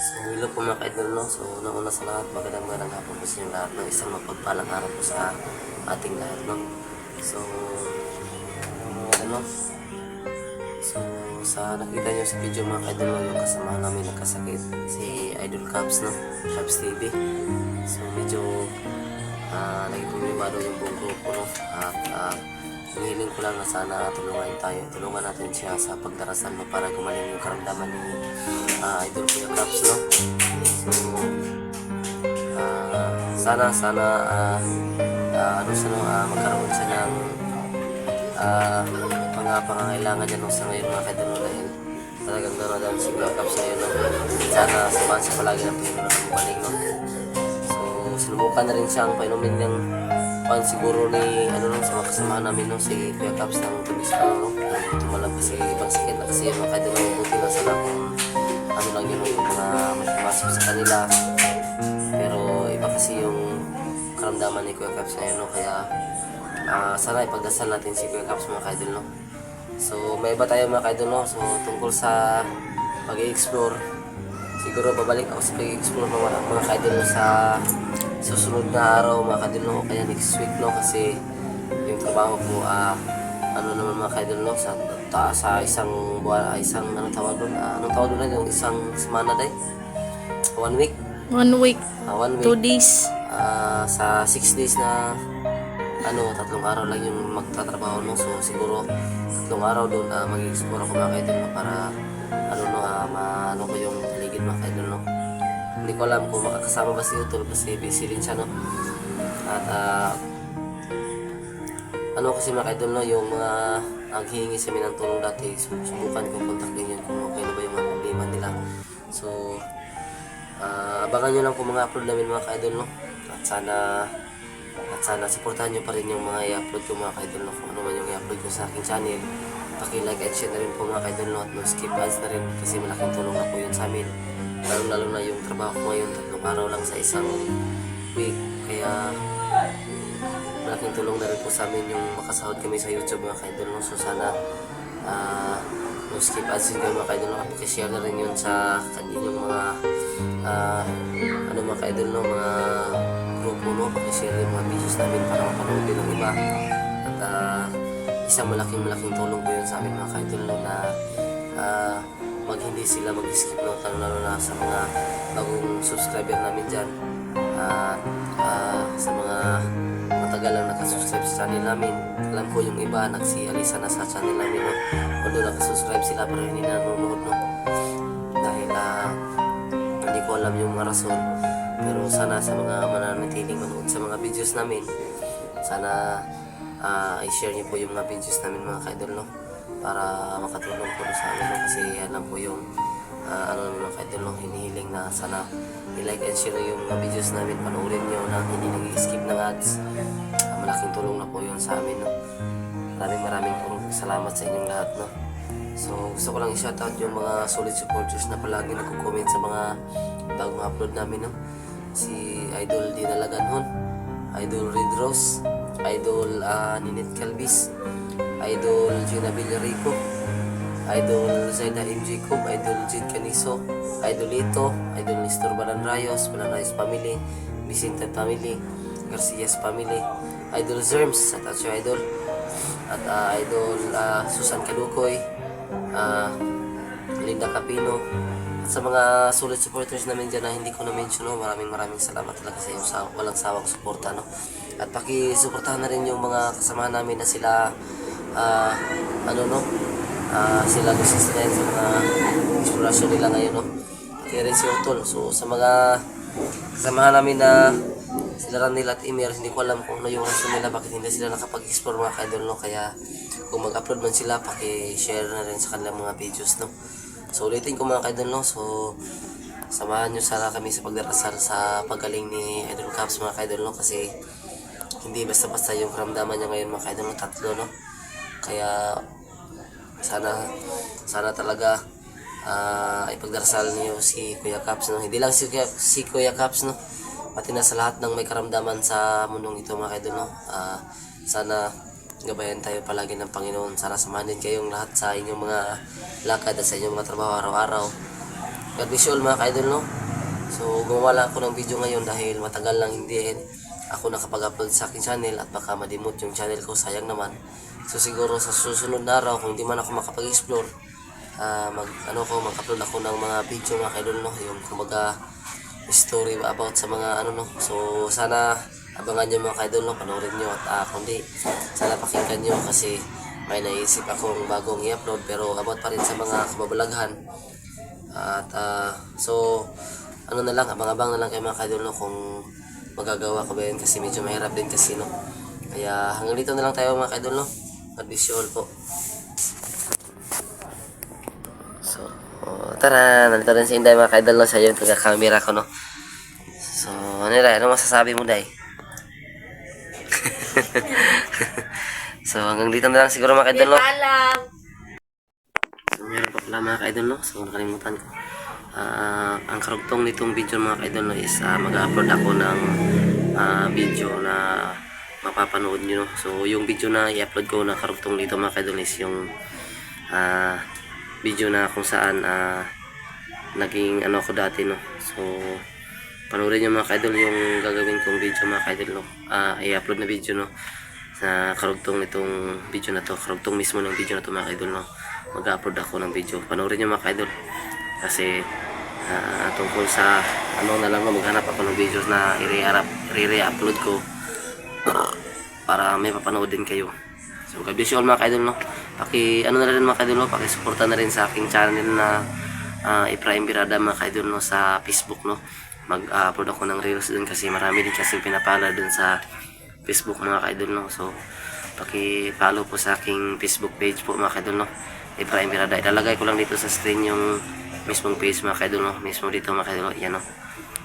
So, hello po mga ka-idol, no? So, una sa lahat, magandang hapon po sa inyo lahat, no? Isang mapagpalang araw po sa ating lahat, no? So, ano? So, sa nakita nyo sa video mga ka-idol, no? Yung kasama namin nagkasakit, si Idol Cubs, no? Cubs TV. So, medyo naging pumibado yung buong grupo, no? At hinihiling ko lang na sana tulungan natin siya sa pagdarasal, no? Para gumaling yung karamdaman ni Idol Kuya Cubs, no? So, sana magkaroon siya ng mga pangangailangan niya nung sa ngayon mga kaidol, dahil talagang daw si Kuya Cubs ngayon, no? Sana sabahan siya palagi ng Panginoon ng gumaling, no? So, sinubukan na rin siyang painumin ng siguro ni sa mga kasamahan namin, no? Si Kuya Cubs ng tubis pa, no? Tumalab kasi ibang sakit na kasi mga kaidol, buti lang sana kung lang yun yung mga may pumasok sa kanila, pero iba kasi yung karamdaman ni Kuya Cubs ngayon, no? Kaya sana ipagdasal natin si Kuya Cubs mga kaidol, no? So may iba tayo mga kaidol, no? So tungkol sa pag-i-explore, siguro babalik ako sa pag-i-explore mga kaidol, no? Sa susunod na araw mga kaidol, no? Kaya next week, no? Kasi yung trabaho ko naman mga kaidol, no? Sa isang buwan, anong tawag doon na yung isang semana day? 1 week? 1 week. 1 week. 2 days. Sa 6 days na 3 araw lang yung magtatrabaho, no? So siguro 3 araw doon mag-explore ako mga kaidol, no? Para maano ko yung paligid mga kaidol, no? Hindi ko alam kung makakasama ba si Utol kasi busy rin siya, no? At kasi mga kaidol, no? Yung mga naghihingi sa amin ng tulong dati, subukan ko kontakin yun kung okay na ba yung mga problema nila. So abangan nyo lang kung mga upload namin mga kaidol, no? At sana supportahan nyo pa rin yung mga i-upload ko mga kaidol, no? Kung ano man yung i-upload ko sa aking channel, paki-like and share na rin po mga kaidol, no? At no skip ads na rin kasi malaking tulong na po yun sa amin, lalo na yung trabaho ko ngayon 3 araw lang sa isang week, kaya malaking tulong na rin po sa amin yung makasahod kami sa YouTube mga kaidol, no? So sana no skip ads din kayo mga kaidol, no? Pakishare na rin yun sa kanilang mga mga kaidol, no? Mga grupo, no? Pakishare yung mga videos namin para mapanood din ng iba. At isang malaking tulong po yun sa amin mga kaidol, no? Na hindi sila mag-skip, no? Lalo na sa mga bagong subscriber namin dyan, sa mga matagal lang nakasubscribe sa channel namin. Alam ko yung iba nagsialisa na sa channel namin, no? Although nakasubscribe sila pero hindi nanonood, no? Dahil hindi ko alam yung mga rason, pero sana sa mga mananatiling manood sa mga videos namin, sana i-share niyo po yung mga videos namin mga kaidol, no? Para makatulong po sa amin, no? Kasi alam po yung mga kaidol, no? Hinihiling na sana i-like and share yung mga videos namin, panoorin nyo na hindi nag-skip ng ads. Malaking tulong na po yun sa amin, no? Maraming salamat sa inyong lahat, no? So gusto ko lang i-shoutout yung mga solid supporters na palagi nagko-comment sa mga bagong upload namin, no? Si Idol Dina Laganhon, Idol Red Rose, Idol Ninit Calvis, Idol Gina Villarico, Idol Zaida MJ Coop, Idol Jid Caniso, Idol Ito, Idol Nestor Balanrayos Family, Vicente Family, Garcias Family, Idol Zerms sa Tacho Idol, at Idol Susan Kalukoy, Linda Capino, at sa mga solid supporters namin dyan na hindi ko na-mention, no? Maraming salamat talaga sa inyo sa walang sawang suporta, no? At paki-suportahan na rin yung mga kasama namin na sila sila gusto sila sa mga explorasyon nila ngayon, no? Kaya rin si Utol. So sa mga kasamahan namin na sila Ranil at Emir, hindi ko alam kung ano yung rason nila bakit hindi sila nakapag-explore mga kaidol, no? Kaya kung mag-upload man sila, paki-share na rin sa kanilang mga videos, no? So ulitin ko mga kaidol, no? So samahan nyo sana kami sa pagdarasal sa paggaling ni Idol Cubs mga kaidol, no? Kasi hindi basta-basta yung karamdaman niya ngayon mga kaidol, no? 3, no? Kaya sana talaga ipagdarasal niyo si Kuya Cubs, no? Hindi lang si Kuya Cubs, no? Pati na sa lahat ng may karamdaman sa mundong ito mga kaidol, no? Sana gabayan tayo palagi ng Panginoon. Sana samahan din kayong lahat sa inyong mga lakad at sa inyong mga trabaho araw-araw. God bless you all mga ka-idol, no? So gumawa lang ako ng video ngayon dahil matagal lang hindi ako nakapag-upload sa aking channel at baka madimot yung channel ko, sayang naman. So siguro sa susunod na araw kung hindi man ako makapag-explore, mag-upload ako ng mga video mga ka-idol, no? Yung kumbaga story about sa mga no. So sana abangan nyo mga ka-idol, no? Panoorin nyo at kundi sana pakinggan nyo kasi may naisip akong bagong i-upload pero about pa rin sa mga kababalaghan. At so ano na lang, abang-abang na lang kayo mga ka-idol, no? Kung magagawa ko ba yun kasi medyo mahirap din kasi, no? Kaya hanggang dito na lang tayo mga ka-idol, no? God bless you all po. So tara, nandito rin si Inday mga ka-idol, no? Siya yung taga-camera ko, no? So ano masasabi mo, Day? So hanggang dito na lang siguro mga ka-idol, no? So meron pa pala mga ka-idol, no? So nakalimutan ko. Ang karugtong nitong video mga ka-idol, no, is mag-upload ako ng video na mapapanood nyo, no? So yung video na i-upload ko na karugtong dito mga ka-idol is yung video na kung saan naging ano ko dati, no? So panoorin nyo mga ka-idol yung gagawin kong video mga ka-idol, no? I-upload na video, no? Sa karugtong nitong video na to, karugtong mismo ng video na to mga ka-idol, no? Mag-upload ako ng video, panoorin nyo mga ka-idol kasi tungkol sa ano na lang, maghanap ako ng videos na i-re-upload ko para may papanood din kayo. So God bless you all mga ka-idol, no? Ano na rin mga ka-idol, no? Paki-suporta na rin sa aking channel na Efraim Birada mga ka-idol, no? Sa Facebook, no? Mag-upload ako ng reels dun kasi marami din kasing pinapala dun sa Facebook mga ka-idol, no? So paki-follow po sa aking Facebook page po mga ka-idol, no? Efraim Birada. Ilalagay ko lang dito sa screen yung mismong page mga ka-idol, no? Mismo dito mga ka-idol, yan, no?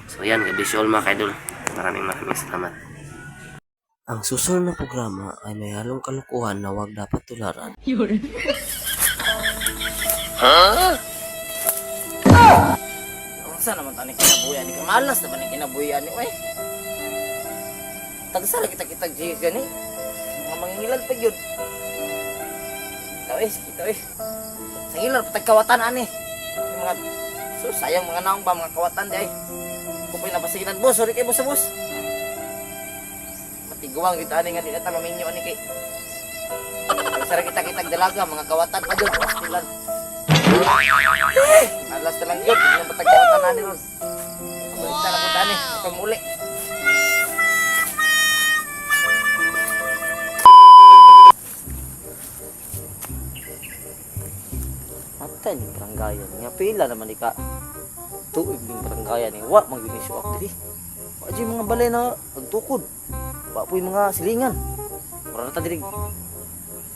So yan, God bless you all mga ka-idol. Maraming salamat. Ang susunod na programa ay may halong kalukuhan na wag dapat tularan. Saan naman tayo kinabuyan ni kamalas naman ang kinabuyan ni oy. Tagsara kita gani. Mga mangingilad pa yun. Kita sa ngilad patag kawatan ani. Yung mga sayang mga naong ba mga kawatan di ay. Kupoy na basilan boss, sorry kay boss sa boss. Matiguang kita ani nga di na ta maminyo ani kay. Tagsara kita dalaga mga kawatan pa yun, pastilan. Alas na lang yun, yung patagkawatan natin ron. Balik na punta ni, pamuli. Matay ni baranggayan, nga pila naman ka. Tuig ng baranggayan ni, wak mag-unisyo ako dili. Wak dyan mga balay na nagtukod. Wak po yung mga silingan. Mura na ta dili.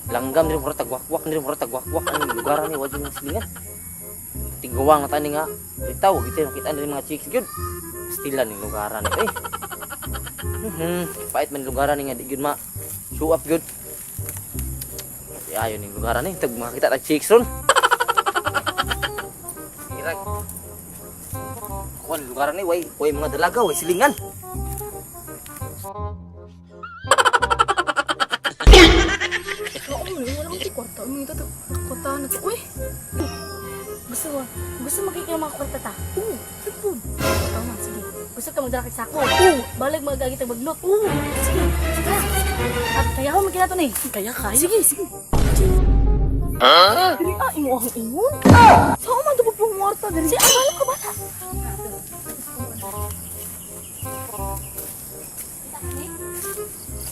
Langgam nila mura tagwakwak, ang lugaran ni wak dyan mga silingan. Tigawang na tani nga bitaw gitu makita na mga chicks gyud stilan ning lugaran eh pait man lugaran nga di gyud ma show up gyud ayo ning lugaran tag makita tag chicks ron irag kon lugaran ni way mga dalaga way silingan kwarta minta to kwarta na to uy. Gusto makikita mga kwarta ta? Oo, sipon. Tama, sige. Gusto ka magdala kay sako? Oo. Balik magagit ang maglot? Oo. Sige, sige. At kaya ako magkita to ni? Kaya. Sige. Dili imo ang ingon? Saan man ito pong kwarta? Sige, bala ka bala.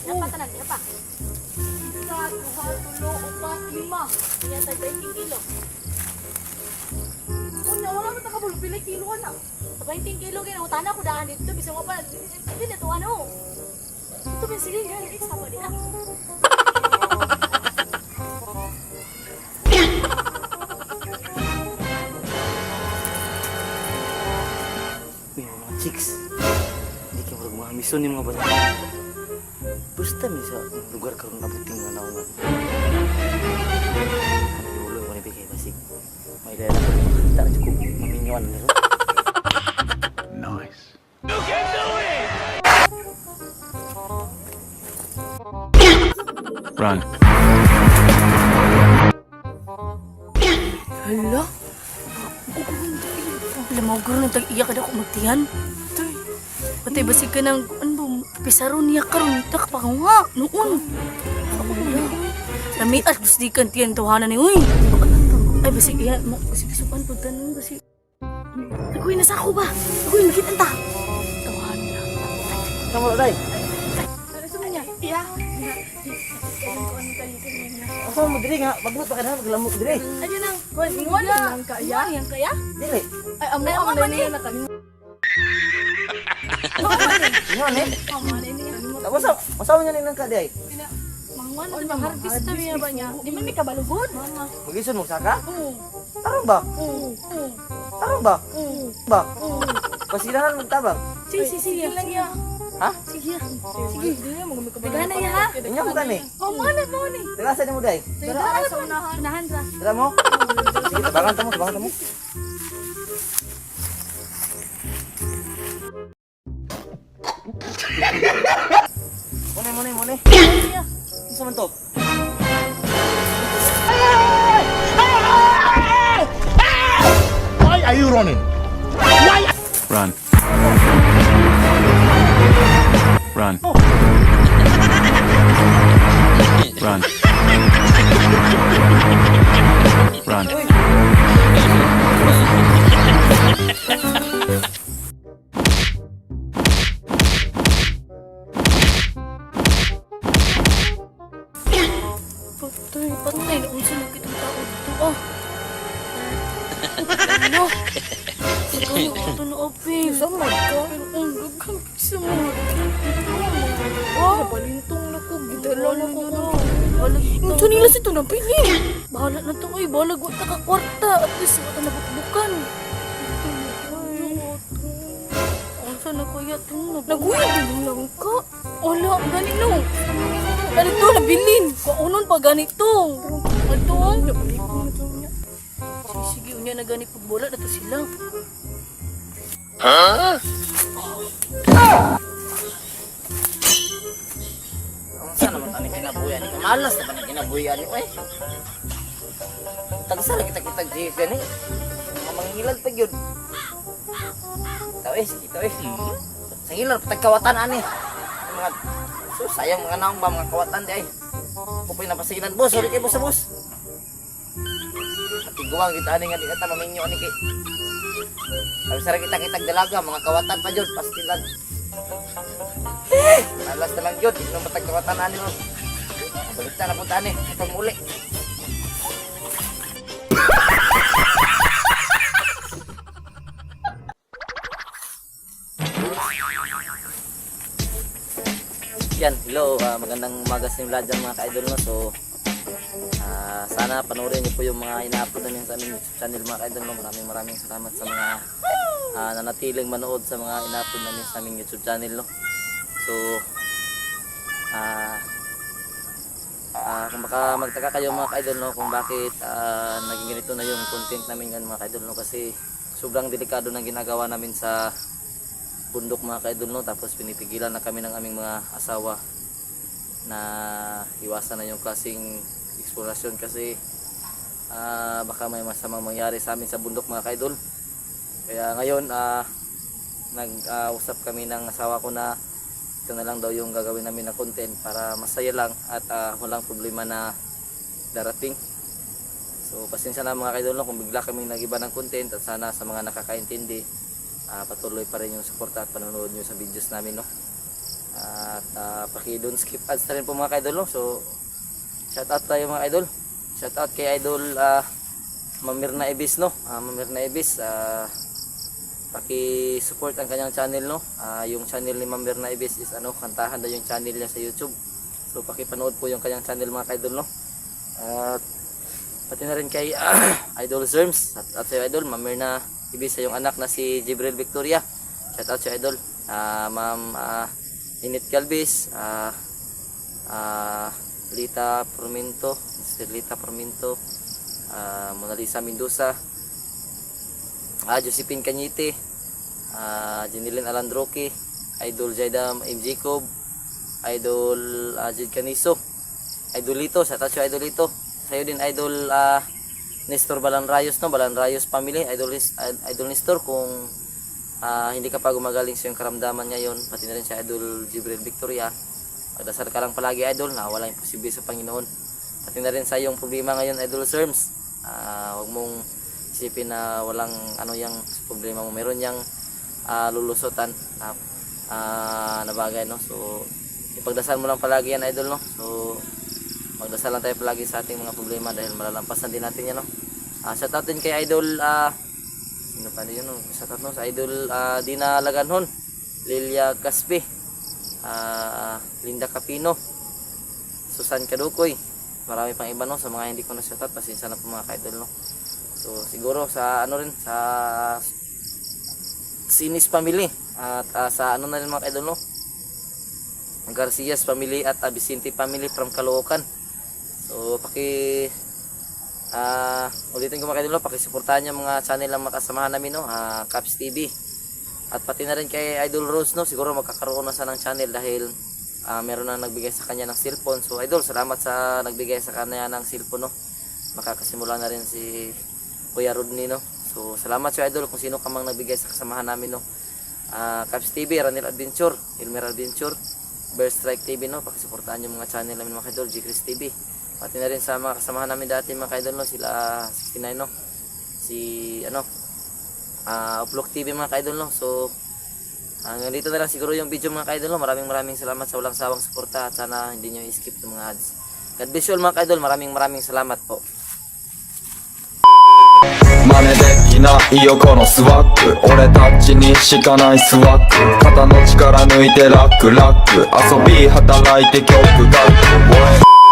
Dapat na, dapat. 1, 2, 3, 4, 5, 6, 7, 8, 9, 10, 11, 12. Wala mo takabulo, pilay kilo ka na. 20 kilo kaya utana ko daan dito, bisa mo pa. Hindi na to ano. Ito ba sige, isa pa diha. Mga chicks. Hindi ka mga mison yung mga bata. Basta mi sa lugar karon abuting nga naungan. Dulo mo ni bigay basig. May dala ko kita cukup maminyon nito. Nice. You can do it. Run. Hala. Maugro ng tag-iya ka na ako magtiyan. Patay basig ka ng, ano, pisaron niya karon tak pa nga, noon. Ako na. Namiat, gusto di kan tiyan tawanan ni, uy. Ay, basig iya, basig supan po tanong, basig. Nakuhin na sa ako ba? Nakuhin, nakita ta. Tawanan na. Kamu lo day. Ano sa niya? Iya. Asa mo diri nga magbut pa kana maglamok diri. Ayun na. Ingon lang kaya. Yang kaya? Dili. Ay, amo na niya na kami. Ingon eh. Amo na niya. Tapos asa mo niya nang kadi ay. Manguan na ba harvest na niya ba niya? Di man may kabalugod. Magison mo saka? Oo. Tarong ba? Oo. Tarong ba? Oo. Ba? Oo. Pasilahan mo tabang. Sige lang ya. Ha? Sige. Sige. Gana ya ha? Inyo mo kani. Mo ni. Terasa ni mo day. Dara sa unahan ra. Tara mo. Sige, tabangan tamo. Mune. Unsa man to? Why are you running? Run. Run. Run. Run. Patay na unsa na kitang tao dito ah. Ano? Ano ito na open? Samad ka? Pero ang daghang samad. Oh, balintong na ko. Gidala na ko. Unsa nila sa ito na pili? Bahala na to ay. Bahala ko ta ka kwarta. At least wata na bukbukan. Unsa na kaya ito na? Naguya din lang ka. Wala, ganito. Ganito, nabilin. Kaunon pa ganito. Ito ang. Sige, unya na ganit pagbola na to sila. Unsa naman tani kinabuyan ni? Malas na ba kinabuyan ni oy? Tagsa lagi kita GF ni. Mga mangilad pa gyud. Sige to eh. Sa ngilad patagkawatan ani. Mga sayang mga naong ba mga kawatan di ay. Kupay na pasilan boss, sorry kay boss sa boss. Tiguang kita ani nga di kata maminyo ani kay. Sabi sara kita dalaga mga kawatan pa jud pastilan. Alas na lang yun, hindi naman matagkawatan ani mo. Balik na po tani, ito muli. Yan, hello, magandang umaga sa inyo lahat dyan mga ka-idol no. So, sana panoorin niyo po yung mga ina-upload namin sa aming YouTube channel mga ka-idol no. Maraming salamat sa mga nanatiling manood sa mga ina-upload namin sa aming YouTube channel no. So, kung baka magtaka kayo mga ka-idol no, kung bakit naging ganito na yung content namin yan mga ka-idol no, kasi sobrang delikado ng ginagawa namin sa bundok mga ka-idol no. Tapos pinipigilan na kami ng aming mga asawa na iwasan na yung klaseng eksplorasyon kasi baka may masamang mangyari sa amin sa bundok mga ka-idol. Kaya ngayon nag-usap kami ng asawa ko na ito na lang daw yung gagawin namin na content para masaya lang at walang problema na darating. So pasensya na mga ka-idol no, kung bigla kami nag-iba ng content, at sana sa mga nakakaintindi patuloy pa rin yung suporta at panonood nyo sa videos namin no. At don't skip ads na rin po mga ka-idol no. So shout out tayo mga idol. Shout out kay idol Ma'am Mirna Ibis no. Ma'am Mirna Ibis, paki-support ang kanyang channel no. Yung channel ni Ma'am Mirna Ibis is kantahan daw yung channel niya sa YouTube. So paki-panood po yung kanyang channel mga ka-idol no. At pati na rin kay Idol Zerms at sa idol Ma'am Mirna Ibis sa yung anak na si Jibril Victoria. Shout out sa idol. Ma'am Init Calvis, Lita Forminto, Mr. Lita Forminto, Mona Lisa Mendoza, Josephine Cañete, Jenilyn Alandroque, Idol Jaida M. Jacob, Idol Jed Caniso, Idolito, shout out sa Idolito. Sa'yo din Idol Nestor Balanrayos, no? Balanrayos family, Idol Nestor, kung hindi ka pa gumagaling sa iyong karamdaman ngayon, pati na rin si Idol Jibril Victoria, magdasal ka lang palagi, Idol, na wala imposible sa Panginoon. Pati na rin sa iyong problema ngayon, Idol Serms, huwag mong isipin na walang yung problema mo, meron yang lulusutan na bagay, no? So ipagdasal mo lang palagi yan, Idol, no? So magdasal lang tayo palagi sa ating mga problema dahil malalampasan din natin yan, no? Shoutout din kay Idol sino pa din yun, no? Shoutout, no? Sa Idol Dina Laganhon, Lilia Caspe, Linda Capino, Susan Kadukoy, marami pang iba, no? Sa mga hindi ko na shoutout, pasensya na po mga ka-idol, no? So siguro sa sa Sinis family at sa na rin mga ka-idol, no? Garcias family at Vicente family from Caloocan. So ulitin ko mga ka-idol, no? Pakisuportahan yung mga channel ng mga kasamahan namin, no? Caps TV. At pati na rin kay Idol Rose, no? Siguro magkakaroon na sa ng channel dahil meron na nagbigay sa kanya ng cellphone. So Idol, salamat sa nagbigay sa kanya ng cellphone, no? Makakasimula na rin si Kuya Rodney, no? So salamat sa Idol kung sino ka mang nagbigay sa kasamahan namin, no? Caps TV, Ranil Adventure, Elmer Adventure, Bear Strike TV, no? Pakisuportahan yung mga channel namin mga ka-idol, G-Chris TV. Pati na rin sa mga kasamahan namin dati mga ka-idol, no? Sila 69, no? Si Uplok TV mga ka-idol, no? So hanggang dito na lang siguro yung video mga ka-idol, no? Maraming salamat sa walang sawang suporta at sana hindi nyo i-skip yung mga ads. God bless you all mga ka-idol, maraming salamat po. 真似できないよこのスワッグ俺たちにしかないスワッグ肩の力抜いてラックラック遊び働いて曲書く